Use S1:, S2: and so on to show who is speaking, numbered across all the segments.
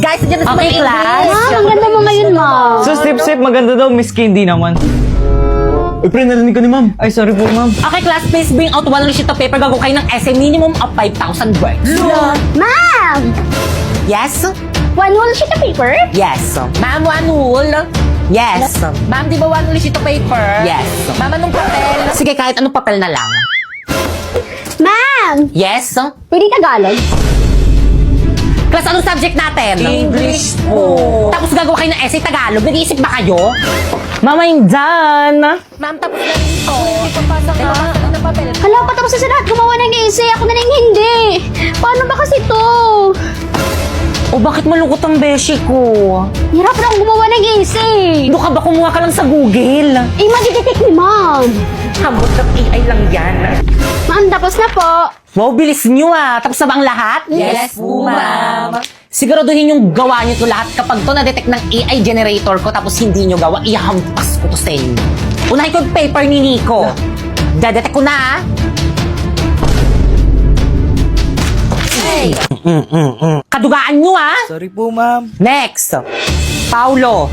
S1: Guys, dyan na sa
S2: Okay,
S1: mga
S2: class.
S1: English.
S3: Ang ganda mo ngayon, ma'am.
S4: So, sip, maganda daw, Miss Candy naman.
S5: Uy, pre, narinig ko ni ma'am.
S4: Ay, sorry po, ma'am.
S1: Okay, class, please bring out one sheet of paper. Gagawa kayo ng essay minimum of 5,000 words.
S3: Ma'am!
S1: Yes?
S3: One whole sheet of paper?
S1: Yes. Ma'am, one wool? Yes. Ma'am, di ba one wool sheet of paper? Yes. Ma'am, anong papel? Sige, kahit anong papel na lang.
S3: Ma'am!
S1: Yes?
S3: Pwede Tagalog?
S1: Class, anong subject natin?
S2: English po.
S1: Tapos gagawa kayo ng essay Tagalog. Nag-iisip ba kayo?
S4: Mama, yung dyan.
S1: Ma'am, tapos na rin ito. Hindi pa pasok na papel.
S3: Hala, patapos na sa lahat. Gumawa ng essay. Ako na lang hindi. Paano ba kasi to?
S1: O bakit malungkot ang beshi ko?
S3: Hirap na akong gumawa ng essay.
S1: Ano ka ba? Kumuha ka lang sa Google.
S3: Eh, madidetect ni ma'am.
S1: Hambot ng AI lang yan.
S3: Ma'am, tapos na po.
S1: Wow, bilis nyo ah. Tapos na ba ang lahat?
S2: Yes po, ma'am.
S1: Siguraduhin yung gawa nyo to lahat. Kapag to na-detect ng AI generator ko tapos hindi nyo gawa, ihampas ko to sa inyo. Unahin ko yung paper ni Nico. Dadetect ko na ah. Hey! Kadugaan nyo ah.
S4: Sorry po, ma'am.
S1: Next. Paulo.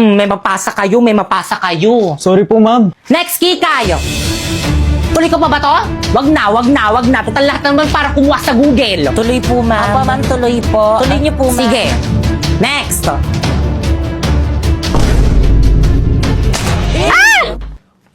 S1: May mapasa kayo, may mapasa kayo.
S5: Sorry po, ma'am.
S1: Next, Kikay. Tuloy ko pa ba to? Wag na. Total lahat naman para kumuha sa Google.
S2: Tuloy po, ma'am.
S1: Opo, ma'am, tuloy po.
S2: Tuloy niyo po, ma'am.
S1: Sige. Next.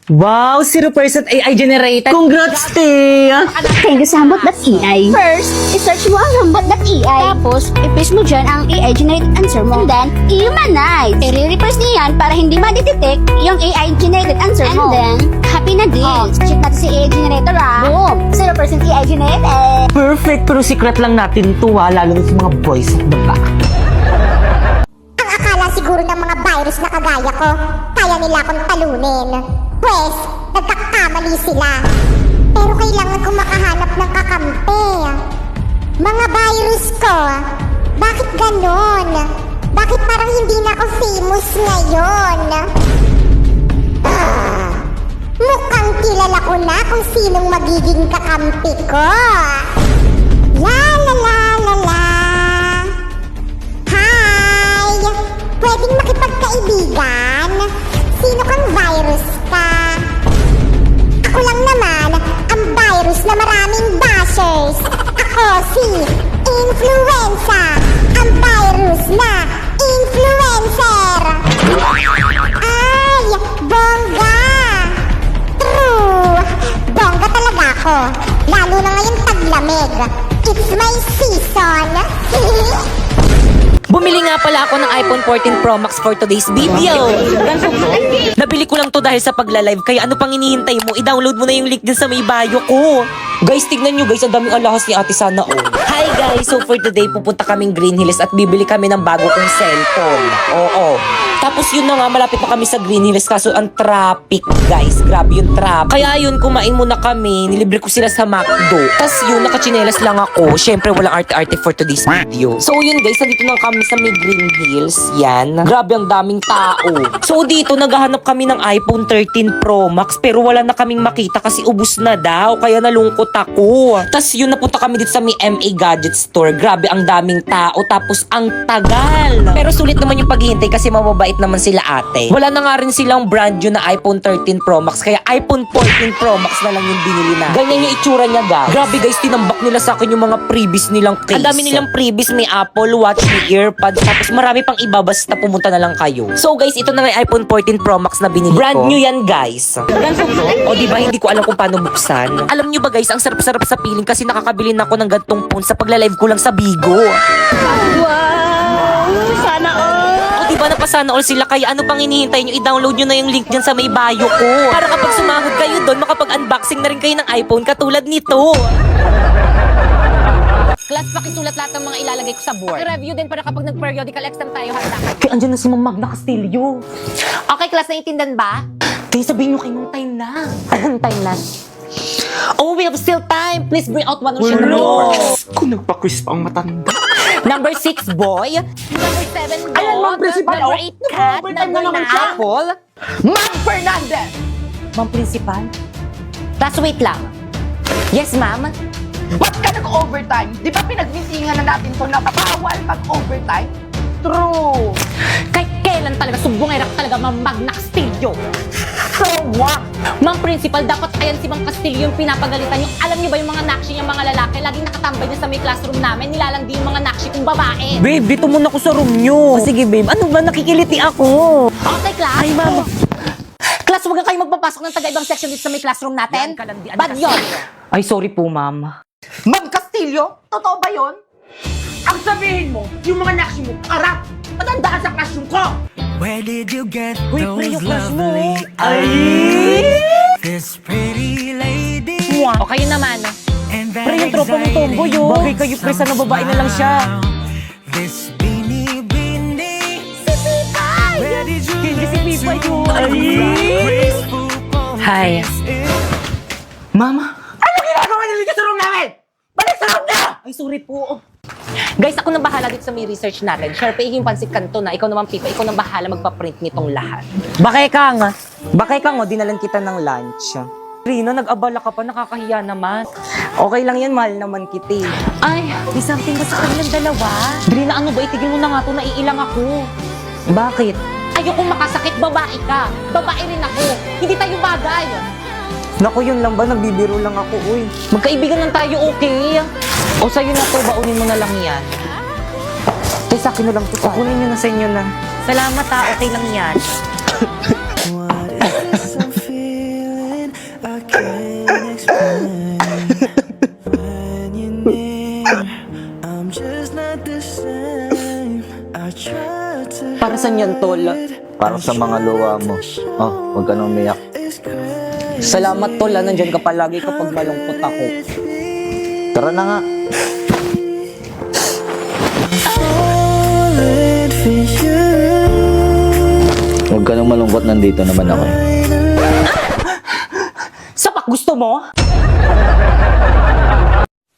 S1: Wow, 0% AI generated. Congrats, te!
S3: Thank you sa hambot.ai. First, i-search mo ang hambot.ai. Tapos, i-paste mo dyan ang AI-generated answer mo. And then, i-humanize. I-repress niya yan para hindi ma-detect yung AI-generated answer mo. And then, happy na din. Check natin si AI generator Boom! 0% AI generated.
S1: Perfect, pero secret lang natin to ha, lalo na sa mga boys at babae.
S6: Ang akala siguro ng mga virus na kagaya ko, kaya nila akong talunin. Pwes, nagkakamali sila. Pero kailangan ko makahanap ng kakampi. Mga virus ko, bakit ganon? Bakit parang hindi na ako famous ngayon? Mukhang kilala ko na kung sinong magiging kakampi ko. La la la la la. Hi! Pwedeng makipagkaibigan? Sino kang virus ka? Ako lang naman, ang virus na maraming bashers. Ako si Influenza, ang virus na influencer. Ay, bongga! True! Bongga talaga ako. Lalo na ngayon taglamig. It's my season.
S2: Bumili nga pala ako ng iPhone 14 Pro Max for today's video. Nabili ko lang to dahil sa pagla-live, kaya ano pang hinihintay mo? I-download mo na yung link din sa may bio ko. Guys, tignan nyo guys, ang daming alahas ni Ate Sana all. Hi guys! So for today, pupunta kaming Green Hills at bibili kami ng bago kong cellphone. Oo. Tapos yun na nga, malapit na kami sa Green Hills kaso ang traffic guys. Grabe yung traffic. Kaya yun, kumain muna kami. Nilibre ko sila sa McDo. Tapos yun, nakachinelas lang ako. Syempre, walang arte-arte for today's video. So yun guys, nandito na kami sa may Green Hills. Yan. Grabe ang daming tao. So dito, naghahanap kami ng iPhone 13 Pro Max pero wala na kaming makita kasi ubus na daw. Kaya nalungkot ako. Tapos yun, napunta kami dito sa may MA Gadget Store. Grabe ang daming tao. Tapos ang tagal. Pero sulit naman yung paghihintay kasi mababait naman sila ate. Wala na nga rin silang brand new na iPhone 13 Pro Max. Kaya iPhone 14 Pro Max na lang yung binili na. Ganyan yung itsura niya guys. Grabe guys, tinambak nila sa akin yung mga previous nilang case. Ang dami nilang previous. May Apple Watch, may AirPods. Tapos marami pang iba, basta pumunta na lang kayo. So guys, ito na nga yung iPhone 14 Pro Max na binili ko. Brand new yan guys. O diba, hindi ko alam kung paano buksan. Alam nyo ba guys, ang sarap-sarap sa piling kasi nakakabili na ako ng gantong phone sa pagla-live ko lang sa Bigo.
S3: Wow! Sana all!
S2: O diba, napasana all sila, kaya ano pang hinihintay nyo? I-download nyo na yung link dyan sa may bio ko. Para kapag sumahod kayo doon, makapag-unboxing na rin kayo ng iPhone katulad nito.
S1: Class, pakisulat lahat ng mga ilalagay ko sa board. I-review din para kapag nag-periodical exam tayo, handa. Kaya andyan na si Ma'am Magna Castillo. Okay, class, naiintindihan ba? Kaya sabihin nyo kayo ng time na. Anong time na? Oh, we have still time. Please bring out one of your numbers.
S5: Kung nagpa-quiz pa ang matanda.
S1: Number 6, boy. Number 7, dog.
S5: Ayan, Ma'am Principal,
S1: Number
S5: oh.
S1: 8, cat.
S5: Nag-overtime
S1: Number
S5: na naman
S1: 9,
S5: siya.
S1: apple. Ma'am Fernandez. Ma'am Principal? Class, wait lang. Yes, ma'am.
S7: Ba't ka nag-overtime? Di ba pinagmitingan na natin to na bawal mag-overtime? True!
S1: Kahit kailan talaga sumbongera ka talaga, Ma'am Magna Castillo.
S7: So what?
S1: Ma'am Principal, dapat ayan si Ma'am Castillo yung pinapagalitan yung alam niyo ba yung mga nakshi niyang mga lalaki laging nakatambay din sa may classroom namin, nilalandi yung mga nakshi kong babae.
S2: Babe, dito muna ako sa room nyo. Sige, babe. Ano ba? Nakikiliti ako.
S1: Okay, class.
S2: Ay, ma'am.
S1: Class, huwag na kayo magpapasok ng taga-ibang section dito sa may classroom natin. Bad yun.
S2: Ay, sorry po, ma'am.
S7: Ma'am Castillo? Totoo ba yon? Ang sabihin mo, yung mga nakshi mo, karap! Matandaan sa classroom ko!
S8: Where did you get
S2: Uy, pre,
S8: those
S2: yung crush mo.
S8: lovely
S2: Ay!
S8: eyes? This pretty lady.
S1: O kayo naman.
S8: And that
S2: Pre, yung tropa mong tomboy, oh. Bagay kayo, pre, sana babae na lang siya.
S8: This beanie beanie. Where did you
S2: Hindi si
S8: get
S2: Pipay,
S8: to?
S2: oh. Ay!
S8: Graceful pose.
S2: Hi. Mama.
S7: Ano ginagawa niyo dito sa room namin? Balik sa room niyo!
S1: Ay, sorry po. Guys, ako nang bahala dito sa may research natin. Sharpe, yung pansit kanto na. Ikaw naman, Pipa. Ikaw nang bahala magpa-print nitong lahat.
S2: Bakay kang. Bakay kang, oh. Dinalan kita ng lunch. Rina, nag-abala ka pa. Nakakahiya naman. Okay lang yan, mahal naman kita.
S1: Ay, may something ba sa kanilang dalawa? Drina, ano ba? Itigil mo na nga to. Naiilang ako.
S2: Bakit?
S1: Ayokong makasakit. Babae ka. Babae rin ako. Hindi tayo bagay.
S2: Naku, yun lang ba? Nagbibiro lang ako, uy.
S1: Magkaibigan lang tayo, okay?
S2: O sa'yo na to, baunin mo na lang yan. Tay, sa akin na lang to. Kukunin nyo na sa inyo na.
S1: Salamat ha. Okay lang yan.
S8: What is I'm feeling? I can't explain. When you're near, I'm just not the same. I try to.
S2: Para saan yan, tol?
S9: Para sa mga luwa mo. Oh, huwag ka nang umiyak.
S8: It's crazy.
S2: Salamat, tol. Nandyan ka palagi kapag malungkot ako.
S9: Tara na nga.
S8: Falling for you.
S9: Huwag ka nang malungkot, nandito naman ako.
S2: Sapak, gusto mo?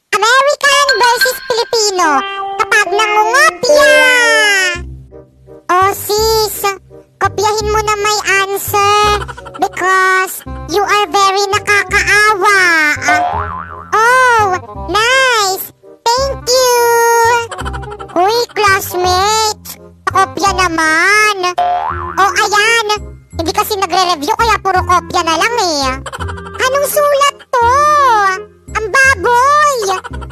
S6: American versus Filipino. Kapag nangungopia! Oh sis, kopyahin mo na may answer because you are very nakakaawa. Oh, nice! Thank you! Uy, classmates! Kopya naman! Oh, ayan! Hindi kasi nagre-review kaya puro kopya na lang eh. Anong sulat to? Ang baboy!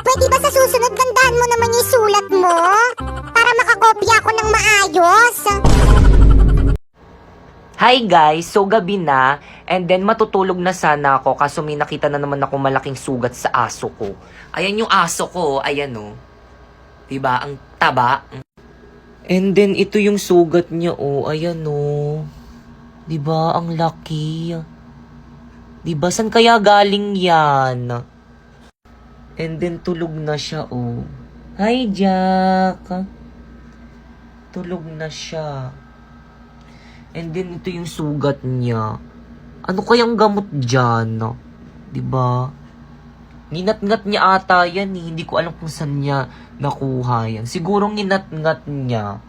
S6: Pwede ba sa susunod gandaan mo naman yung sulat mo? Para makakopya ako ng maayos?
S2: Hi guys, so gabi na and then matutulog na sana ako kaso may nakita na naman ako malaking sugat sa aso ko. Ayan yung aso ko, ayan oh. Diba, ang taba. And then ito yung sugat niya oh, ayan oh. Diba, ang laki. Diba, saan kaya galing yan? And then tulog na siya oh. Hi Jack. Tulog na siya. And then, ito yung sugat niya. Ano kayang gamot dyan? Diba? Ninat-ngat niya ata yan eh. Hindi ko alam kung saan niya nakuha yan. Siguro ninat-ngat niya.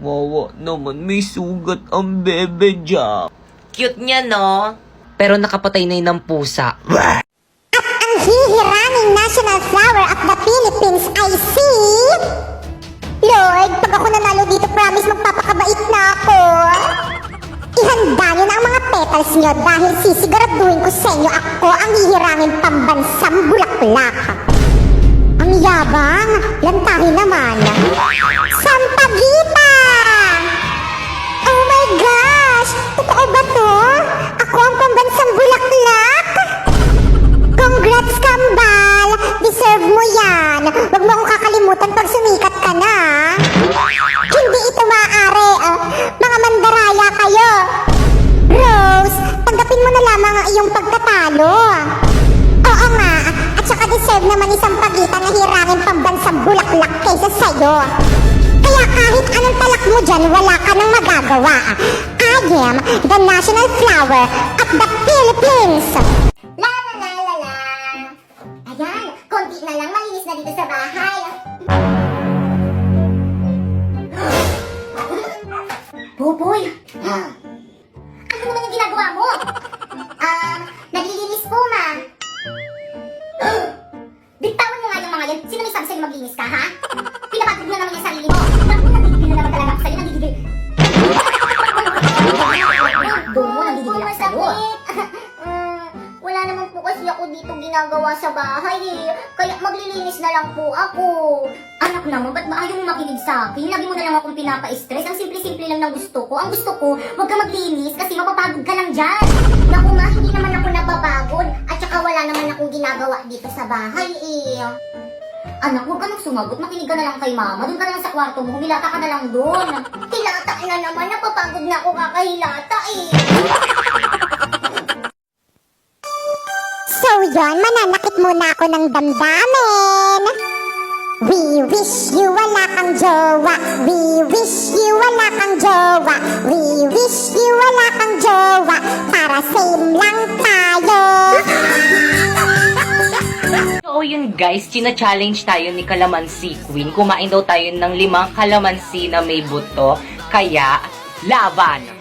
S2: Wawa naman, may sugat ang bebe dyan. Cute niya, no? Pero nakapatay na yun ng pusa.
S6: Ang hihiranging national flower of the Philippines ay si... Lord, pag ako nanalo dito, promise magpapakabait na ako. Ihanda niyo na ang mga petals niyo dahil sisiguraduhin ko sa inyo ako ang hihirangin pambansang bulaklak. Ang yabang, lantahin naman. Sampaguita! Oh my gosh! Totoo ba to? Ako ang pambansang bulaklak? Congrats, Kambal! Deserve mo yan! Huwag mo akong kakalimutan pag sumikat ka na! Hindi ito maaari! Mga mandaraya kayo! Rose, tanggapin mo na lamang ang iyong pagkatalo! Oo nga, at saka deserve naman isang pagitan na hirangin pambansang bulaklak kaysa sa'yo! Kaya kahit anong talak mo dyan, wala ka nang magagawa! I am the national flower of the Philippines! La la la la la. Ayan, konti na lang malinis na dito sa bahay. Buboy! Ano naman yung ginagawa mo? Naglilinis po, ma. Sino may sabi sa'yo maglinis ka, ha? Pinapagod mo na naman yung sarili mo. Naku, nagigigil na naman talaga ako sa'yo. Nagigigil. Doon mo, nagigigil ako sa'yo. Wala naman po kasi ako dito ginagawa sa bahay eh. Kaya maglilinis na lang po ako. Anak naman, ba't ba ayaw mo makinig sa akin? Lagi mo na lang akong pinapa-stress. Ang simple-simple lang ng gusto ko. Ang gusto ko, huwag ka maglinis kasi mapapagod ka lang dyan. Naku ma, hindi naman ako napapagod. At saka wala naman akong ginagawa dito sa bahay eh. Anak, huwag ka nang sumagot. Makinig ka na lang kay mama. Doon ka na lang sa kwarto mo. Humilata ka na lang doon. Hilata na naman. Napapagod na ako kakahilata eh. So yon, mananakit muna ako ng damdamin. We wish you wala kang jowa. We wish you wala kang jowa. We wish you wala kang jowa. Para same lang tayo.
S2: So yun guys, china-challenge tayo ni Kalamansi Queen. Kumain daw tayo ng 5 kalamansi na may buto. Kaya, laban!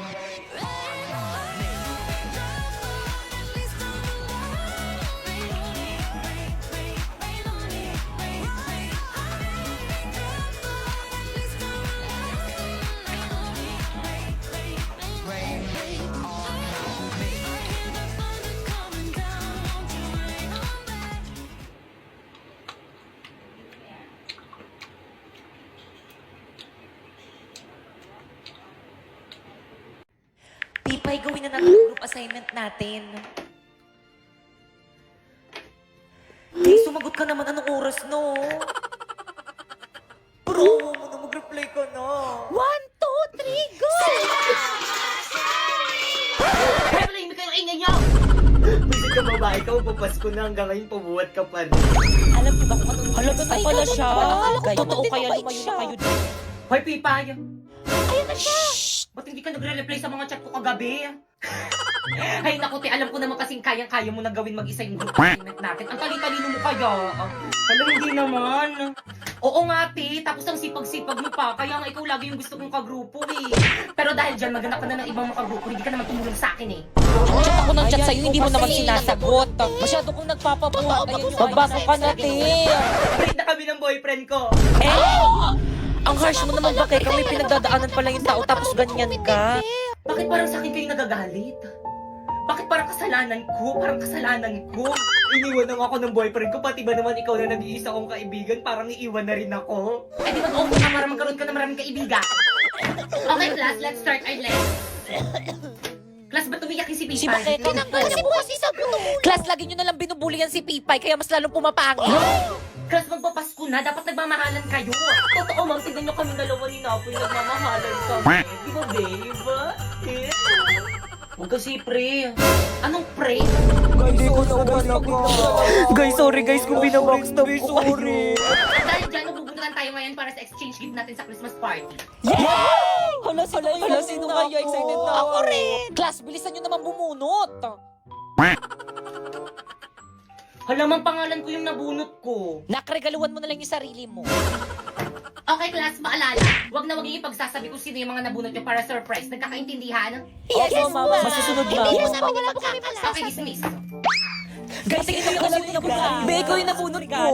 S2: Pipay, gawin na natin ang group assignment natin. Hey, sumagot ka naman. Anong oras, no? Bro, mo na mag-reply ka na. 1, 2, 3, go!
S7: Kaya pala yung kayo ingay niyo!
S5: Bisit ka babae ka, magpapasko na hanggang ngayon pabuhat ka pa rin.
S2: Alam ko ba kung anong halaga na pala siya? Totoo kaya lumayo na kayo dito.
S7: Hoy, Pipay! Ayan na siya! Ba't hindi ka nagre-reply sa mga chat ko kagabi? Ay naku, te, alam ko naman kasing kayang-kaya mo na gawin mag-isa yung group assignment natin. Ang talino mo kaya. Alam, hindi naman. Oo nga, te, tapos ang sipag-sipag mo pa. Kaya nga ikaw lagi yung gusto kong kagrupo eh. Pero dahil dyan, maghanap ka na ng ibang makagrupo, hindi ka naman tumulong sa akin eh.
S2: Chat ako ng chat sa'yo, hindi mo naman sinasagot. Masyado kong nagpapabuhat. Magbasa ka na, te.
S7: Break na kami ng boyfriend ko.
S2: Ang harsh mo naman, bakit kami pinagdadaanan pala yung tao tapos ganyan ka?
S7: Bakit parang sa akin kayo nagagalit? Bakit parang kasalanan ko? Parang kasalanan ko? Iniwan na ako ng boyfriend ko, pati ba naman ikaw na nag-iisa kong kaibigan, parang iiwan na rin ako? Eh di mag-open na para magkaroon ka na maraming kaibigan. Okay class, let's start our lesson. Class, ba't umiyak yung si Pipay?
S2: Si Bakit? Kasi bukas Class, lagi nyo nalang binubulian si Pipay, kaya mas lalong pumapangit.
S7: Class, magpapasko na, dapat nagmamahalan kayo. Totoo ma'am, tignan nyo kami dalawa ni Napoy, nagmamahalan kami. Di ba, babe? Huwag kasi pre. Anong pre?
S2: Guys, sorry guys kung binabackstab ko kayo.
S7: At dahil dyan, nabubunutan tayo ngayon para sa exchange gift natin sa Christmas party.
S2: Hala, sino kaya? Excited na ako rin. Class, bilisan nyo naman bumunot.
S7: Hala, mang pangalan ko yung nabunot ko.
S2: Nakregaluhan mo na lang yung sarili mo.
S7: Okay, class, maalala. Huwag na huwag yung ipagsasabi kung sino yung mga nabunot nyo para surprise. Nagkakaintindihan?
S2: Yes, mama. Masusunod na.
S7: Okay, dismiss.
S2: Guys, tingin nyo kasi yung nabunot. Beko yung nabunot ko.